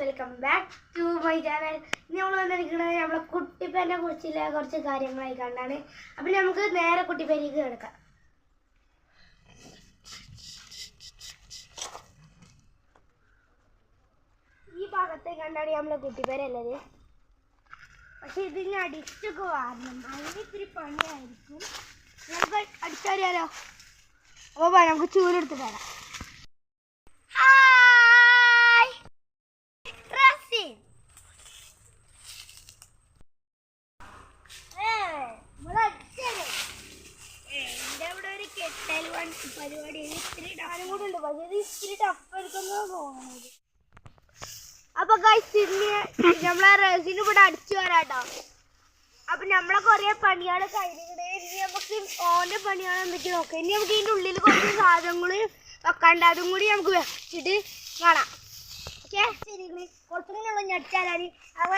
Welcome back to my channel. നമ്മൾ വന്നിരിക്കുന്നത് നമ്മളെ കുട്ടിപ്പേനെ കുറിച്ചുള്ള കുറച്ച് കാര്യങ്ങളായി കണ്ടാണ്. അപ്പം നമുക്ക് നേരെ കുട്ടിപ്പേനേക്ക് കിടക്കാം. ഈ ഭാഗത്തെ കണ്ടാണ് നമ്മളെ കുട്ടിപ്പേരുള്ളത്. പക്ഷെ ഇതിന് അടിച്ചൊക്കെ വാരണം, അതിന് ഇത്തിരി പണിയായിരിക്കും. നമുക്ക് അടിച്ചറിയാലോ. അപ്പോൾ നമുക്ക് ചൂലെടുത്ത് തരാം. പരിപാടി ഇത്തിരി ഡാനും കൂടെ ഉണ്ട്, പക്ഷേ ഇത് ഇത്തിരി ടഫ് എടുക്കുന്നത് തോന്നുന്നത്. അപ്പൊ നമ്മളെ റസിന് ഇവിടെ അടിച്ചു വരാട്ടോ. അപ്പൊ നമ്മളെ കൊറേ പണിയാണ് കഴിഞ്ഞിട്ട് ഇനി നമുക്ക് ഓന്റെ പണിയാണ് എന്തൊക്കെ നോക്കാം. ഇനി നമുക്ക് ഇതിന്റെ ഉള്ളിൽ കുറച്ച് സാധനങ്ങൾ വെക്കാണ്ട്, അതും കൂടി നമുക്ക് വെച്ചിട്ട് കാണാം. ഓക്കെ, ശരി. കുറച്ചും കൂടി നമ്മൾ ഞടിച്ചാലാണ് അവ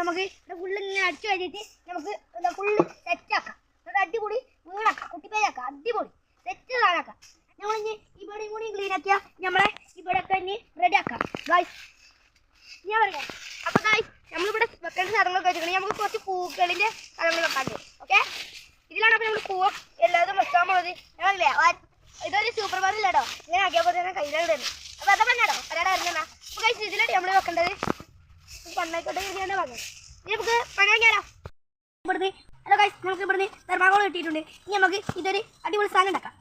നമുക്ക് ഫുള്ള് ഇങ്ങനെ അടിച്ചു കഴിഞ്ഞിട്ട് നമുക്ക് ഫുള്ള് സെറ്റാക്കാം. അടിപൊളി വീണാക്കാം, കുട്ടിപ്പേരാക്കാം, അടിപൊളി സെറ്റ് കാണാക്കാം. നമ്മളിനി ഇവിടെ കൂടി ക്ലീൻ ആക്കിയാൽ നമ്മളെ ഇവിടെ ഒക്കെ ഇനി റെഡി ആക്കാം ഗായ്സ്. ഞാൻ പറയാം. അപ്പൊ ഗായ്സ്, നമ്മളിവിടെ വെക്കേണ്ട സാധനങ്ങളൊക്കെ വെച്ചിട്ടുണ്ടെങ്കിൽ നമുക്ക് കുറച്ച് പൂക്കളിന്റെ സാധനങ്ങൾ വെക്കാണ്ട്. ഓക്കെ, ഇതിലാണ് അപ്പൊ നമ്മൾ പൂവ് എല്ലാതും വെക്കാൻ പോകുന്നത്. ഞങ്ങളില്ലേ ഇതൊരു സൂപ്പർ മാർക്കറ്റ് ഇല്ലാട്ടോ, ഇങ്ങനെ ആക്കിയപ്പോൾ തന്നെ കയ്യിലാണ്. അപ്പൊ അതാ പറഞ്ഞാടോ ഒരാടെ അറിഞ്ഞാ. അപ്പൊ ഗായ്സ്, ഇതിലാണ് നമ്മൾ വെക്കേണ്ടത്. പണ്ണായിക്കോട്ടെ ഞാൻ പറഞ്ഞു. ഇനി നമുക്ക് പണി തുടങ്ങിയാലോ. ഇവിടുന്ന് ഹലോ ഗായ്സ്, നമുക്ക് ഇവിടുന്ന് തെർമാക്കോൾ കിട്ടിയിട്ടുണ്ട്. ഇനി നമുക്ക് ഇതൊരു അടിപൊളി സാധനം ഉണ്ടാക്കാം.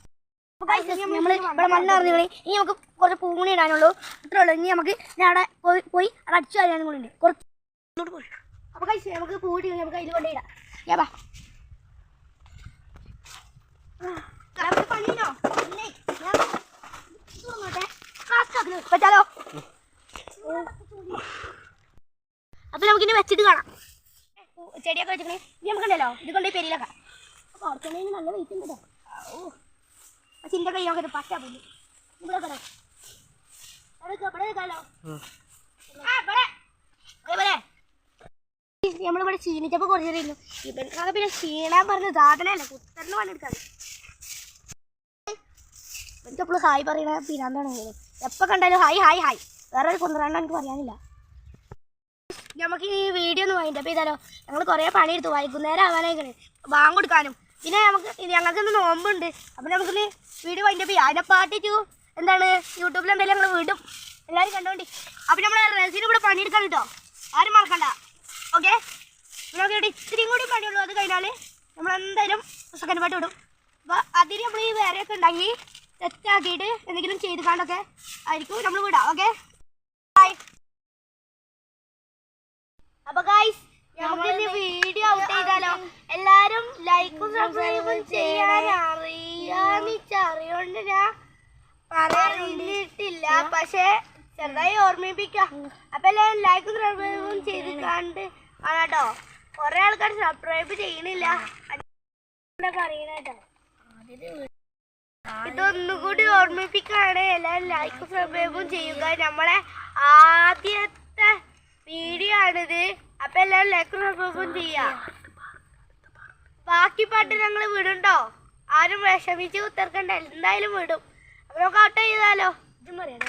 നമ്മൾ ഇവിടെ മണ്ണറിഞ്ഞു. ഇനി നമുക്ക് കുറച്ച് പൂങ്ങണി ഇടാനുള്ളൂ, ഇത്രേ ഉള്ളൂ. ഇനി നമുക്ക് അവിടെ പോയി അത് അടിച്ചു തരാനും കൂടി ഉണ്ട് കുറച്ച്. അപ്പൊ ഗായ്സ്, നമുക്ക് പൂവിട്ട് നമുക്ക് അതിൽ കൊണ്ടിടാം. ഏതാ പണിയോ പറ്റാലോ. അപ്പൊ നമുക്കിനി വെച്ചിട്ട് കാണാം. ചെടിയൊക്കെ വെച്ചിട്ട് ഇനി നമുക്കുണ്ടല്ലോ ഇത് കൊണ്ട് പെരിയിലൊക്കെ കുറച്ചുണ്ടെങ്കിൽ നല്ല വെയിറ്റ് ഉണ്ട് കേട്ടോ. ചിന്റെ കൈ നോക്കരുത്, പറ്റാ പോയി ഇവിടെ കേട്ടോ. നമ്മളിവിടെ ക്ഷീണിച്ചപ്പോൾ കുറച്ചിരുന്നു. ഇവർക്കാകെ പിന്നെ ക്ഷീണാൻ പറഞ്ഞ സാധനമല്ല, കുത്തറിന് പണിയെടുക്കാതെ. എനിക്കെപ്പോഴും ഹായ് പറയണ പിന്നാന്താണ്. എപ്പോൾ കണ്ടാലും ഹായ് ഹായ് ഹായ്, വേറെ ഒരു കൊണ്ടുവരാണ്ട് എനിക്ക് പറയാനില്ല. നമുക്ക് ഈ വീഡിയോ ഒന്ന് വൈൻഡപ്പ് ചെയ്താലോ. ഞങ്ങൾ കുറേ പണിയെടുത്തു, വൈകുന്നേരം ആവാനായിക്കണേ ബാങ്ക് കൊടുക്കാനും. പിന്നെ ഞങ്ങൾക്കിന്ന് നോമ്പുണ്ട്. അപ്പം നമുക്കിന്ന് വീഡിയോ വൈൻഡപ്പ് ചെയ്യാം. അതിനെ പാട്ടിച്ചു എന്താണ് യൂട്യൂബിൽ എന്തായാലും ഞങ്ങൾ വിടും, എല്ലാവരും കണ്ടോണ്ടി. അപ്പം നമ്മൾ റസിന് ഇവിടെ പണിയെടുക്കാൻ കേട്ടോ, ആരും മറക്കണ്ട. ഓക്കെ, നമുക്ക് ഇവിടെ ഇത്തിരിയും കൂടി പണിയുള്ളൂ. അത് കഴിഞ്ഞാൽ നമ്മൾ എന്തായാലും സെക്കൻഡ് പാട്ട് വിടും. അപ്പോൾ അതിന് നമ്മൾ ഈ വേറെയൊക്കെ ഉണ്ടാക്കി സെറ്റാക്കിയിട്ട് എന്തെങ്കിലും ചെയ്ത് കണ്ടൊക്കെ ആയിരിക്കും നമ്മൾ വിടാം. Okay, bye. അപ്പൊ ഗൈസ്, നമുക്ക് വീഡിയോ ഔട്ട് ചെയ്താലോ. എല്ലാരും ലൈക്കും സബ്സ്ക്രൈബും ചെയ്യാൻ അറിയോണ്ട് ഞാൻ പറയാനിട്ടില്ല, പക്ഷെ ചെറുതായി ഓർമ്മിപ്പിക്കാം. അപ്പൊ എല്ലാവരും ലൈക്കും സബ്സ്ക്രൈബും ചെയ്ത് കണ്ട് ആണോ. കുറെ ആൾക്കാർ സബ്സ്ക്രൈബ് ചെയ്യണില്ല, പറയണേട്ടോ. ഇതൊന്നുകൂടി ഓർമ്മിപ്പിക്കാണ്, എല്ലാവരും ലൈക്കും സബ്സ്ക്രൈബും ചെയ്യുക. നമ്മളെ ആദ്യത്തെ വീഡിയോ ആണിത്. അപ്പൊ എല്ലാവരും ലൈക്കും സബ്സ്ക്രൈബും ചെയ്യാം. ബാക്കി പാട്ട് ഞങ്ങൾ വിടുണ്ടോ, ആരും വിഷമിച്ച് കുത്തിർക്കണ്ട, എന്തായാലും വിടും. അപ്പൊ നമുക്ക് ഔട്ട് ചെയ്താലോ. ഇതും പറയാം.